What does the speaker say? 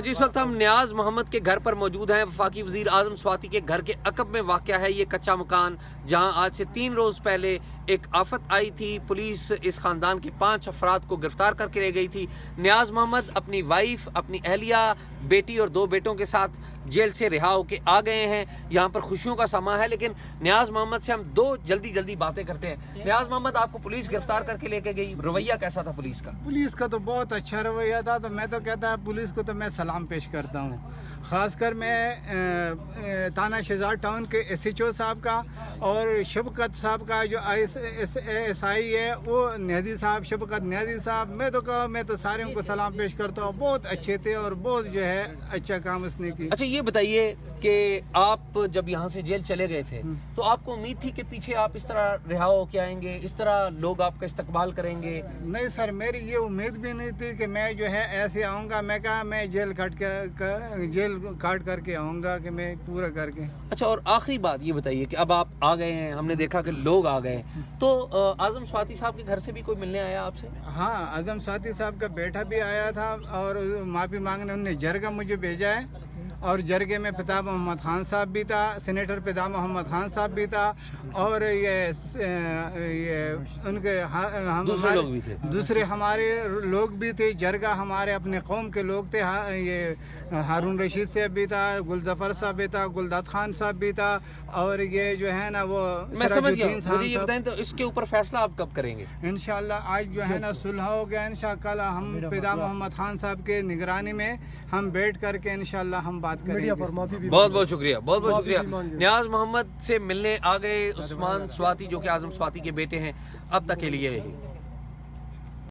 जिस वक्त हम न्याज मोहम्मद के घर पर मौजूद हैं, वफाकी वजीर आजम स्वाति के घर के अकब में वाक़या है ये कच्चा मकान, जहां आज से 3 रोज़ पहले एक आफत आई थी। पुलिस इस ख़ानदान के 5 अफराद को गिरफ्तार करके ले गई थी। न्याज मोहम्मद अपनी वाइफ, अपनी अहलिया, बेटी और 2 बेटों के साथ जेल से रिहा होकर आ गए हैं। यहाँ पर खुशियों का समा है, लेकिन न्याज मोहम्मद से हम 2 जल्दी बातें करते हैं। न्याज मोहम्मद, आपको पुलिस गिरफ्तार करके लेके गई, रवैया कैसा था पुलिस का? पुलिस का तो बहुत अच्छा रवैया था। तो मैं तो कहता है पुलिस को तो मैं सलाम पेश करता हूँ। ख़ासकर मैं थाना शेजार टाउन के SHO साहब का और शफकत साहब का जो SI है वो न्याजी साहब, शफकत न्याजी साहब, मैं तो सारे को सलाम पेश करता हूँ। बहुत अच्छे थे और बहुत जो है अच्छा काम उसने की। अच्छा, ये बताइए कि आप जब यहाँ से जेल चले गए थे तो आपको उम्मीद थी कि पीछे आप इस तरह रिहा होके आएंगे, इस तरह लोग आपका इस्तकबाल करेंगे? नहीं सर, मेरी ये उम्मीद भी नहीं थी कि मैं जो है ऐसे आऊँगा। मैं कहा मैं जेल काट करके आऊँगा कि मैं पूरा करके। अच्छा, और आखिरी बात ये बताइए कि अब आप आ गए हैं, हमने देखा कि लोग आ गए, तो आजम स्वाति साहब के घर से भी कोई मिलने आया आपसे? हाँ, आजम स्वाति साहब का बेटा भी आया था और माफ़ी मांगने उन्होंने जरगा मुझे भेजा है। और जरगे में पिता मोहम्मद खान साहब भी था, सेनेटर पिता मोहम्मद खान साहब भी था, और ये उनके दूसरे हमारे लोग भी थे। जरगा हमारे अपने कौम के लोग थे। ये हारून रशीद साहब भी था, गुलजफर साहब भी था, गुलदाद खान साहब भी था, और ये जो है ना वो मैं समझ गया। मुझे ये बताएं तो इसके ऊपर फैसला आप कब करेंगे? इंशाल्लाह आज जो है ना सुलह हो गया। इंशाल्लाह कल हम पिता मोहम्मद खान साहब के निगरानी में हम बैठ करके इंशाल्लाह हम बात करेंगे। बहुत बहुत शुक्रिया, बहुत बहुत शुक्रिया। न्याज मोहम्मद से मिलने आ गए उस्मान स्वाति, जो कि आजम स्वाति के बेटे हैं। अब तक के लिए यही।